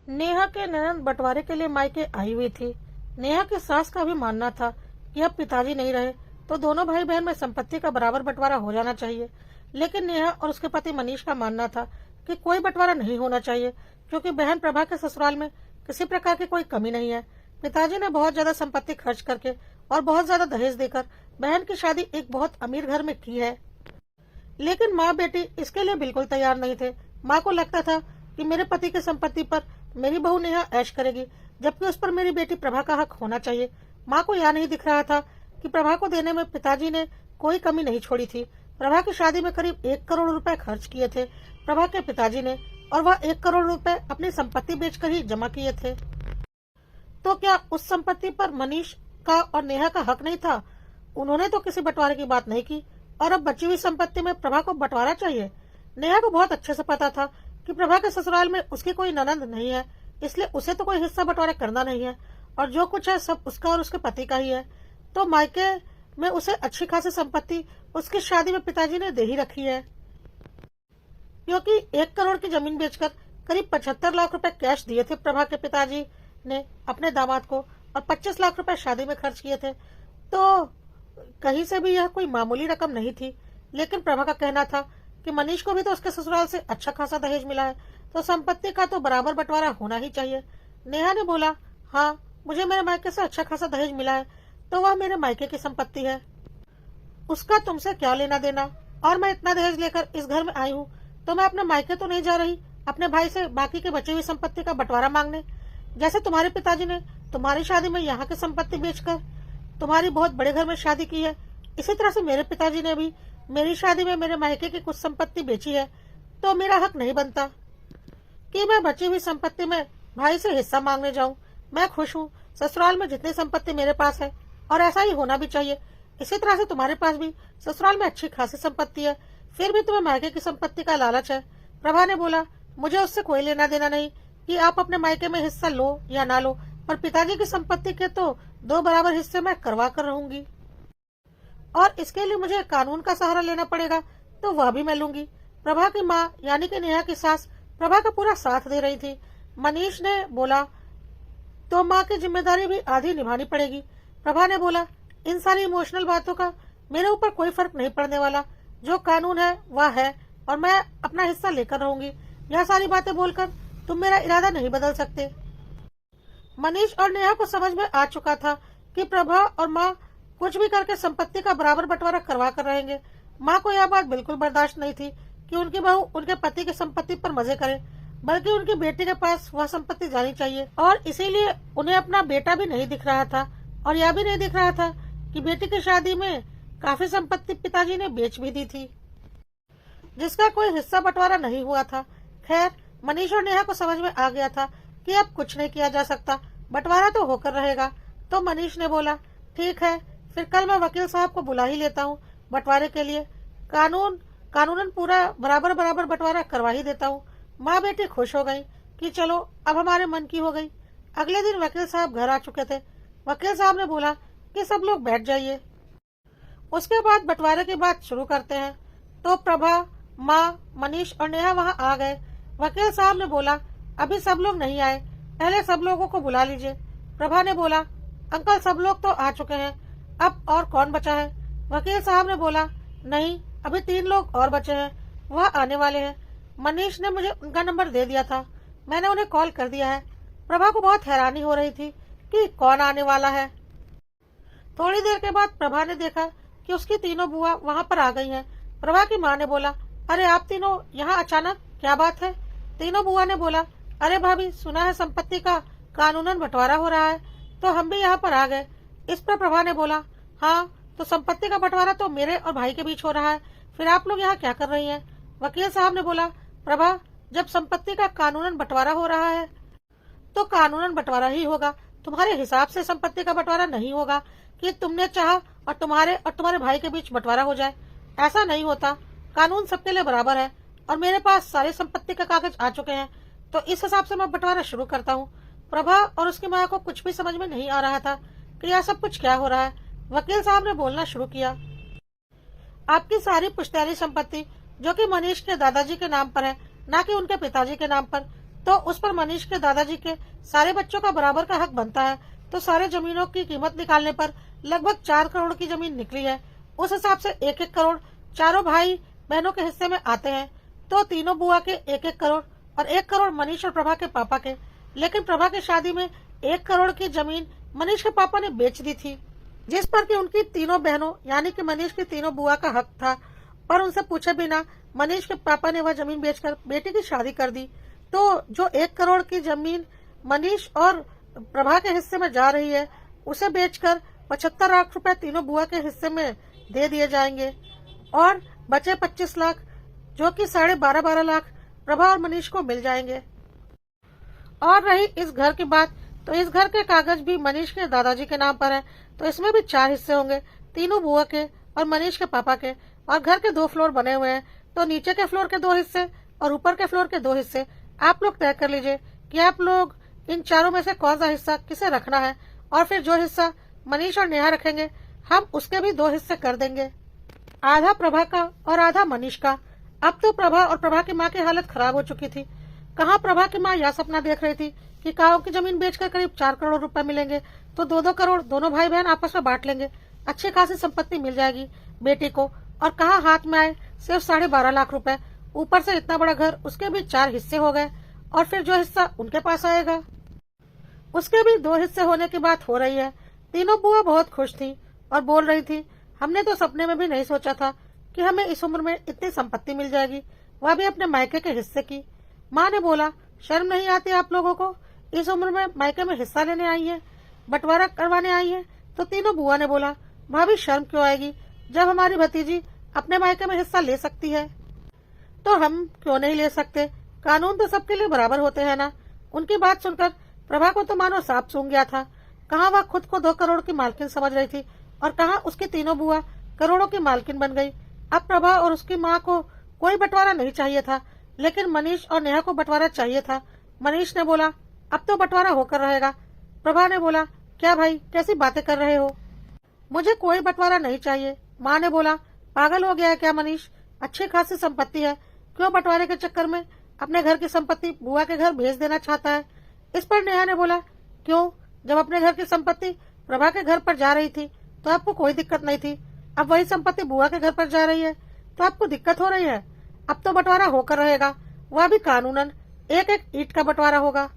नेहा के ननद बंटवारे के लिए मायके आई हुई थी। नेहा की सास का भी मानना था कि अब पिताजी नहीं रहे तो दोनों भाई बहन में संपत्ति का बराबर बंटवारा हो जाना चाहिए। लेकिन नेहा और उसके पति मनीष का मानना था कि कोई बंटवारा नहीं होना चाहिए, क्योंकि बहन प्रभा के ससुराल में किसी प्रकार की कोई कमी नहीं है। पिताजी ने बहुत ज्यादा संपत्ति खर्च करके और बहुत ज्यादा दहेज देकर बहन की शादी एक बहुत अमीर घर में की है। लेकिन माँ बेटी इसके लिए बिल्कुल तैयार नहीं थे। माँ को लगता था कि मेरे पति की संपत्ति पर मेरी बहू नेहा ऐश करेगी, जबकि उस पर मेरी बेटी प्रभा का हक होना चाहिए। माँ को यह नहीं दिख रहा था कि प्रभा को देने में पिताजी ने कोई कमी नहीं छोड़ी थी। प्रभा की शादी में करीब 1 करोड़ रुपए खर्च किए थे प्रभा के पिताजी ने, और वह 1 करोड़ रुपए अपनी संपत्ति बेचकर ही जमा किए थे। तो क्या उस संपत्ति पर मनीष का और नेहा का हक नहीं था? उन्होंने तो किसी बंटवारे की बात नहीं की, और अब बची हुई संपत्ति में प्रभा को बंटवारा चाहिए। नेहा को बहुत अच्छे से पता था कि प्रभा के ससुराल में उसकी कोई ननद नहीं है, इसलिए उसे तो कोई हिस्सा बंटवारा करना नहीं है, और जो कुछ है सब उसका और उसके पति का ही है। तो मायके में उसे अच्छी खासी संपत्ति उसकी शादी में पिताजी ने दे ही रखी है, क्योंकि 1 करोड़ की जमीन बेचकर करीब 75 लाख रुपए कैश दिए थे प्रभा के पिताजी ने अपने दामाद को, और 25 लाख रुपए शादी में खर्च किए थे। तो कहीं से भी यह कोई मामूली रकम नहीं थी। लेकिन प्रभा का कहना था कि मनीष को भी तो उसके ससुराल से अच्छा खासा दहेज मिला है, तो संपत्ति का तो बराबर बंटवारा होना ही चाहिए। नेहा ने बोला, हाँ, मुझे मेरे मायके से अच्छा खासा दहेज मिला है, तो वह मेरे मायके की संपत्ति है, उसका तुमसे क्या लेना देना। और मैं इतना दहेज लेकर इस घर में आई हूँ तो मैं अपने मायके तो नहीं जा रही अपने भाई से बाकी के बची हुई संपत्ति का बंटवारा मांगने। जैसे तुम्हारे पिताजी ने तुम्हारी शादी में यहाँ की संपत्ति बेचकर तुम्हारी बहुत बड़े घर में शादी की है, इसी तरह से मेरे पिताजी ने भी मेरी शादी में मेरे मायके की कुछ संपत्ति बेची है। तो मेरा हक नहीं बनता कि मैं बची हुई संपत्ति में भाई से हिस्सा मांगने जाऊं। मैं खुश हूँ ससुराल में जितनी संपत्ति मेरे पास है, और ऐसा ही होना भी चाहिए। इसी तरह से तुम्हारे पास भी ससुराल में अच्छी खासी संपत्ति है, फिर भी तुम्हें मायके की संपत्ति का लालच है। प्रभा ने बोला, मुझे उससे कोई लेना देना नहीं कि आप अपने मायके में हिस्सा लो या ना लो, पर पिताजी की संपत्ति के तो 2 बराबर हिस्से मैं करवा कर रहूंगी, और इसके लिए मुझे कानून का सहारा लेना पड़ेगा तो वह भी मैं लूंगी। प्रभा की माँ यानी कि नेहा की सास प्रभा का पूरा साथ दे रही थी। मनीष ने बोला, तो माँ की जिम्मेदारी भी आधी निभानी पड़ेगी। प्रभा ने बोला, इन सारी इमोशनल बातों का मेरे ऊपर कोई फर्क नहीं पड़ने वाला, जो कानून है वह है, और मैं अपना हिस्सा लेकर रहूंगी। यह सारी बातें बोलकर तुम मेरा इरादा नहीं बदल सकते। मनीष और नेहा को समझ में आ चुका था कि प्रभा और माँ कुछ भी करके संपत्ति का बराबर बंटवारा करवा कर रहेंगे। माँ को यह बात बिल्कुल बर्दाश्त नहीं थी कि उनकी बहू उनके पति की संपत्ति पर मजे करे, बल्कि उनकी बेटी के पास वह संपत्ति जानी चाहिए। और इसीलिए उन्हें अपना बेटा भी नहीं दिख रहा था, और यह भी नहीं दिख रहा था कि बेटी की शादी में काफी संपत्ति पिताजी ने बेच भी दी थी, जिसका कोई हिस्सा बंटवारा नहीं हुआ था। खैर, मनीष और नेहा को समझ में आ गया था कि अब कुछ नहीं किया जा सकता, बंटवारा तो होकर रहेगा। तो मनीष ने बोला, ठीक है, फिर कल मैं वकील साहब को बुला ही लेता हूँ बंटवारे के लिए। कानूनन पूरा बराबर बराबर बंटवारा करवा ही देता हूँ। माँ बेटी खुश हो गई कि चलो अब हमारे मन की हो गई। अगले दिन वकील साहब घर आ चुके थे। वकील साहब ने बोला कि सब लोग बैठ जाइए, उसके बाद बंटवारे की बात शुरू करते हैं। तो प्रभा, माँ, मनीष और नेहा वहाँ आ गए। वकील साहब ने बोला, अभी सब लोग नहीं आए, पहले सब लोगों को बुला लीजिए। प्रभा ने बोला, अंकल सब लोग तो आ चुके हैं, अब और कौन बचा है? वकील साहब ने बोला, नहीं, अभी 3 लोग और बचे हैं, वह आने वाले हैं। मनीष ने मुझे उनका नंबर दे दिया था, मैंने उन्हें कॉल कर दिया है। प्रभा को बहुत हैरानी हो रही थी कि कौन आने वाला है। थोड़ी देर के बाद प्रभा ने देखा कि उसकी तीनों बुआ वहाँ पर आ गई हैं। प्रभा की माँ ने बोला, अरे आप तीनों यहाँ अचानक, क्या बात है? तीनों बुआ ने बोला, अरे भाभी, सुना है संपत्ति का कानूनन बंटवारा हो रहा है, तो हम भी यहाँ पर आ गए। इस पर प्रभा ने बोला, हाँ, तो संपत्ति का बंटवारा तो मेरे और भाई के बीच हो रहा है, फिर आप लोग यहाँ क्या कर रही हैं? वकील साहब ने बोला, प्रभा, जब संपत्ति का कानूनन बंटवारा हो रहा है तो कानूनन बंटवारा ही होगा, तुम्हारे हिसाब से संपत्ति का बंटवारा नहीं होगा कि तुमने चाहा और तुम्हारे भाई के बीच बंटवारा हो जाए। ऐसा नहीं होता, कानून सबके लिए बराबर है, और मेरे पास सारे संपत्ति के कागज आ चुके हैं, तो इस हिसाब से मैं बंटवारा शुरू करता हूँ। प्रभा और उसकी माँ को कुछ भी समझ में नहीं आ रहा था कि यह सब कुछ क्या हो रहा है। वकील साहब ने बोलना शुरू किया, आपकी सारी पुश्तैनी संपत्ति जो कि मनीष के दादाजी के नाम पर है, ना कि उनके पिताजी के नाम पर, तो उस पर मनीष के दादाजी के सारे बच्चों का बराबर का हक बनता है। तो सारे जमीनों की कीमत निकालने पर लगभग 4 करोड़ की जमीन निकली है। उस हिसाब से 1-1 करोड़ चारों भाई बहनों के हिस्से में आते हैं। तो तीनों बुआ के 1-1 करोड़ और 1 करोड़ मनीष और प्रभा के पापा के। लेकिन प्रभा की शादी में 1 करोड़ की जमीन मनीष के पापा ने बेच दी थी, जिस पर कि उनकी तीनों बहनों यानी कि मनीष की तीनों बुआ का हक था। पर उनसे पूछे बिना मनीष के पापा ने वह जमीन बेचकर बेटी की शादी कर दी। तो जो 1 करोड़ की जमीन मनीष और प्रभा के हिस्से में जा रही है, उसे बेचकर 75 लाख रुपए तीनों बुआ के हिस्से में दे दिए जाएंगे और बचे 25 लाख जो कि 12.5 लाख प्रभा और मनीष को मिल जाएंगे। और रही इस घर की बात, तो इस घर के कागज भी मनीष के दादाजी के नाम पर है। तो इसमें भी 4 हिस्से होंगे, तीनों बुआ के और मनीष के पापा के। और घर के 2 फ्लोर बने हुए हैं, तो नीचे के फ्लोर के 2 हिस्से और ऊपर के फ्लोर के 2 हिस्से। आप लोग तय कर लीजिए कि आप लोग इन चारों में से कौन सा हिस्सा किसे रखना है, और फिर जो हिस्सा मनीष और नेहा रखेंगे हम उसके भी 2 हिस्से कर देंगे, आधा प्रभा का और आधा मनीष का। अब तो प्रभा और प्रभा की माँ की हालत खराब हो चुकी थी। कहाँ प्रभा की माँ यह सपना देख रही थी कि काऊ की जमीन बेचकर करीब 4 करोड़ रुपए मिलेंगे, तो 2-2 करोड़ दोनों भाई बहन आपस में बांट लेंगे, अच्छी खासी संपत्ति मिल जाएगी बेटी को। और कहाँ हाथ में आए सिर्फ 12.5 लाख रुपए, ऊपर से इतना बड़ा घर, उसके भी 4 हिस्से हो गए। और फिर जो हिस्सा उनके पास आएगा उसके भी 2 हिस्से होने की बात हो रही है। तीनों बुआ बहुत खुश थी और बोल रही थी, हमने तो सपने में भी नहीं सोचा था कि हमें इस उम्र में इतनी संपत्ति मिल जाएगी, वह भी अपने मायके के हिस्से की। माँ ने बोला, शर्म नहीं आती आप लोगों को, इस उम्र में मायके में हिस्सा लेने आई है, बंटवारा करवाने आई है। तो तीनों बुआ ने बोला, भाभी शर्म क्यों आएगी, जब हमारी भतीजी अपने मायके में हिस्सा ले सकती है तो हम क्यों नहीं ले सकते, कानून तो सबके लिए बराबर होते हैं ना। उनकी बात सुनकर प्रभा को तो मानो सांप सूंघ गया था। कहाँ वह खुद को 2 करोड़ की मालकिन समझ रही थी और कहाँ उसकी तीनों बुआ करोड़ों की मालकिन बन गई। अब प्रभा और उसकी माँ को कोई बंटवारा नहीं चाहिए था, लेकिन मनीष और नेहा को बंटवारा चाहिए था। मनीष ने बोला, अब तो बंटवारा होकर रहेगा। प्रभा ने बोला, क्या भाई कैसी बातें कर रहे हो, मुझे कोई बंटवारा नहीं चाहिए। माँ ने बोला, पागल हो गया है क्या मनीष, अच्छी खासी संपत्ति है, क्यों बंटवारे के चक्कर में अपने घर की संपत्ति बुआ के घर भेज देना चाहता है। इस पर नेहा ने बोला, क्यों, जब अपने घर की संपत्ति प्रभा के घर पर जा रही थी तो आपको कोई दिक्कत नहीं थी, अब वही संपत्ति बुआ के घर पर जा रही है तो आपको दिक्कत हो रही है। अब तो बंटवारा होकर रहेगा, वह भी कानूनन 1-1 ईंट का बंटवारा होगा।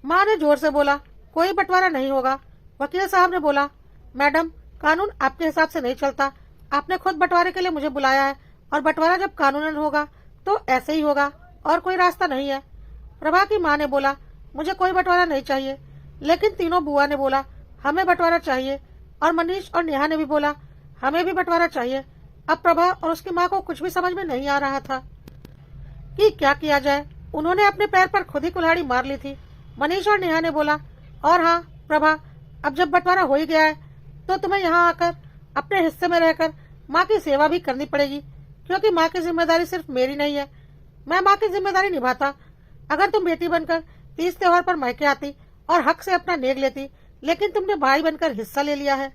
माँ ने जोर से बोला, कोई बंटवारा नहीं होगा। वकील साहब ने बोला, मैडम कानून आपके हिसाब से नहीं चलता, आपने खुद बंटवारे के लिए मुझे बुलाया है और बंटवारा जब कानूनन होगा तो ऐसे ही होगा और कोई रास्ता नहीं है। प्रभा की माँ ने बोला, मुझे कोई बंटवारा नहीं चाहिए। लेकिन तीनों बुआ ने बोला, हमें बंटवारा चाहिए, और मनीष और नेहा ने भी बोला, हमें भी बंटवारा चाहिए। अब प्रभा और उसकी माँ को कुछ भी समझ में नहीं आ रहा था कि क्या किया जाए। उन्होंने अपने पैर पर खुद ही कुल्हाड़ी मार ली थी। मनीष और नेहा ने बोला, और हाँ प्रभा, अब जब बंटवारा हो ही गया है तो तुम्हें यहाँ आकर अपने हिस्से में रहकर माँ की सेवा भी करनी पड़ेगी, क्योंकि माँ की जिम्मेदारी सिर्फ मेरी नहीं है, मैं माँ की जिम्मेदारी निभाता। अगर तुम बेटी बनकर 30 त्योहार पर मायके आती और हक से अपना नेग लेती, लेकिन तुमने भाई बनकर हिस्सा ले लिया है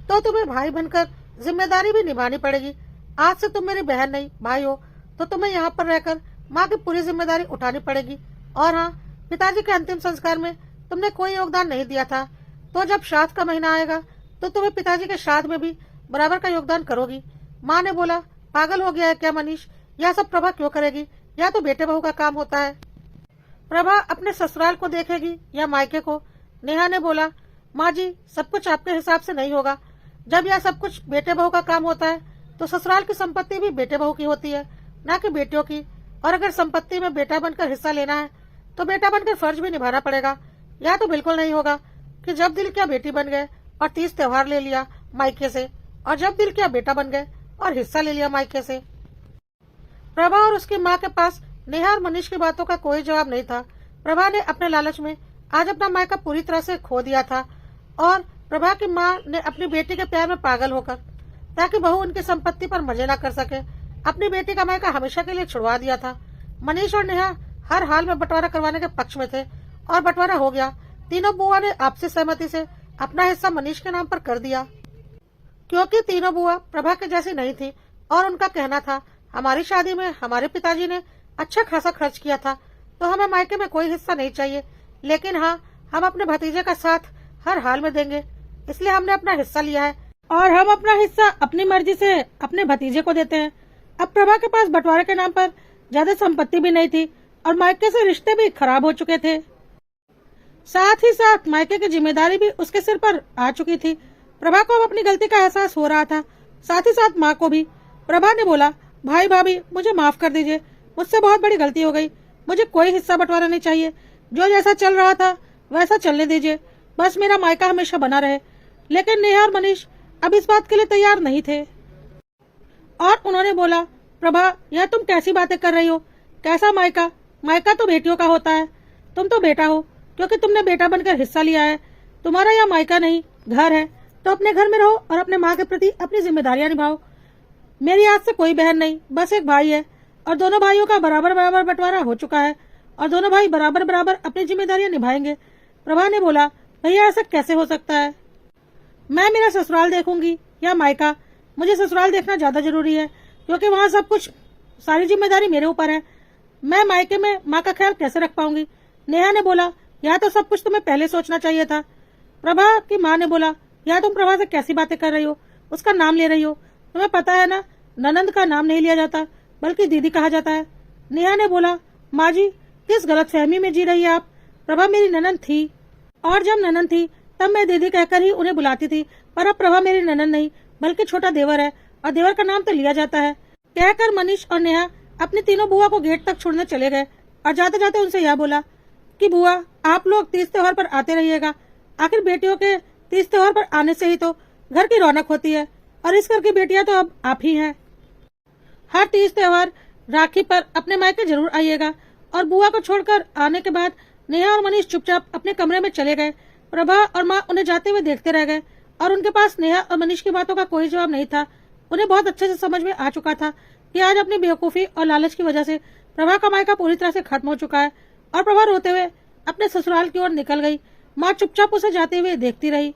तो तुम्हें भाई बनकर जिम्मेदारी भी निभानी पड़ेगी। आज से तुम मेरी बहन नहीं भाई हो, तो तुम्हें यहाँ पर रहकर माँ की पूरी जिम्मेदारी उठानी पड़ेगी। और हाँ, पिताजी के अंतिम संस्कार में तुमने कोई योगदान नहीं दिया था, तो जब श्राद्ध का महीना आएगा तो तुम्हें पिताजी के श्राद्ध में भी बराबर का योगदान करोगी। माँ ने बोला, पागल हो गया है क्या मनीष, यह सब प्रभा क्यों करेगी, या तो बेटे बहू का काम होता है। प्रभा अपने ससुराल को देखेगी या मायके को। नेहा ने बोला, माँ जी सब कुछ आपके हिसाब से नहीं होगा, जब यह सब कुछ बेटे बहू का काम होता है तो ससुराल की संपत्ति भी बेटे बहू की होती है, न कि बेटियों की। और अगर संपत्ति में बेटा बनकर हिस्सा लेना है तो बेटा बनकर फर्ज भी निभाना पड़ेगा। यह तो बिल्कुल नहीं होगा कि जब दिल किया बेटी बन गए और 30 त्योहार ले लिया मायके से, और जब दिल किया बेटा बन गए और हिस्सा ले लिया मायके से। प्रभा और उसकी माँ के पास नेहा और मनीष की बातों का कोई जवाब नहीं था। प्रभा ने अपने लालच में आज अपना मायका पूरी तरह से खो दिया था, और प्रभा की माँ ने अपनी बेटी के प्यार में पागल होकर, ताकि बहू उनकी संपत्ति पर मजे न कर सके, अपनी बेटी का मायका हमेशा के लिए छुड़वा दिया था। मनीष और नेहा हर हाल में बंटवारा करवाने के पक्ष में थे और बंटवारा हो गया। तीनों बुआ ने आपसी सहमति से अपना हिस्सा मनीष के नाम पर कर दिया, क्योंकि तीनों बुआ प्रभा के जैसी नहीं थी और उनका कहना था, हमारी शादी में हमारे पिताजी ने अच्छा खासा खर्च किया था, तो हमें मायके में कोई हिस्सा नहीं चाहिए, लेकिन हाँ, हम अपने भतीजे का साथ हर हाल में देंगे। इसलिए हमने अपना हिस्सा लिया है और हम अपना हिस्सा अपनी मर्जी से अपने भतीजे को देते हैं। अब प्रभा के पास बंटवारे के नाम पर ज्यादा संपत्ति भी नहीं थी और मायके से रिश्ते भी खराब हो चुके थे। साथ ही साथ मायके की जिम्मेदारी भी उसके सिर पर आ चुकी थी। प्रभा को अब अपनी गलती का एहसास हो रहा था, साथ ही साथ माँ को भी। प्रभा ने बोला, भाई भाभी मुझे माफ कर दीजिए, मुझसे बहुत बड़ी गलती हो गई। मुझे कोई हिस्सा बंटवारा नहीं चाहिए, जो जैसा चल रहा था वैसा चलने दीजिए, बस मेरा मायका हमेशा बना रहे। लेकिन नेहा और मनीष अब इस बात के लिए तैयार नहीं थे और उन्होंने बोला, प्रभा यह तुम कैसी बातें कर रही हो? कैसा मायका? मायका तो बेटियों का होता है। तुम तो बेटा हो क्योंकि तुमने बेटा बनकर हिस्सा लिया है। तुम्हारा यह मायका नहीं घर है, तो अपने घर में रहो और अपने माँ के प्रति अपनी जिम्मेदारियां निभाओ। मेरी आज से कोई बहन नहीं, बस एक भाई है और दोनों भाइयों का बराबर बराबर बंटवारा हो चुका है और दोनों भाई बराबर बराबर अपनी जिम्मेदारियां निभाएंगे। प्रभा ने बोला, भैया ऐसा कैसे हो सकता है? मैं मेरा ससुराल देखूंगी या मायका? मुझे ससुराल देखना ज्यादा जरूरी है क्योंकि वहाँ सब कुछ, सारी जिम्मेदारी मेरे ऊपर है। मैं मायके में माँ का ख्याल कैसे रख पाऊंगी? नेहा ने बोला, यह तो सब कुछ तुम्हें पहले सोचना चाहिए था। प्रभा की माँ ने बोला, यह तुम प्रभा से कैसी बातें कर रही हो? उसका नाम ले रही हो? तुम्हें पता है ना, ननंद का नाम नहीं लिया जाता बल्कि दीदी कहा जाता है। नेहा ने बोला, माँ जी किस गलतफहमी में जी रही है आप? प्रभा मेरी ननंद थी और जब ननंद थी तब मैं दीदी कहकर ही उन्हें बुलाती थी, पर अब प्रभा मेरी ननंद नहीं बल्कि छोटा देवर है और देवर का नाम तो लिया जाता है। कहकर मनीष और नेहा अपनी तीनों बुआ को गेट तक छोड़ने चले गए और जाते जाते उनसे यह बोला कि बुआ आप लोग तीज त्योहार पर आते रहिएगा। आखिर बेटियों के तीज त्योहार पर आने से ही तो घर की रौनक होती है और इस घर की बेटियां तो अब आप ही हैं। हर तीज त्योहार राखी पर अपने मायके जरूर आइएगा। और बुआ को छोड़कर आने के बाद नेहा और मनीष चुपचाप अपने कमरे में चले गए। प्रभा और माँ उन्हें जाते हुए देखते रह गए और उनके पास नेहा और मनीष की बातों का कोई जवाब नहीं था। उन्हें बहुत अच्छे से समझ में आ चुका था कि आज अपनी बेवकूफी और लालच की वजह से प्रभा का मायका पूरी तरह से खत्म हो चुका है और प्रभा रोते हुए अपने ससुराल की ओर निकल गई। माँ चुपचाप उसे जाते हुए देखती रही।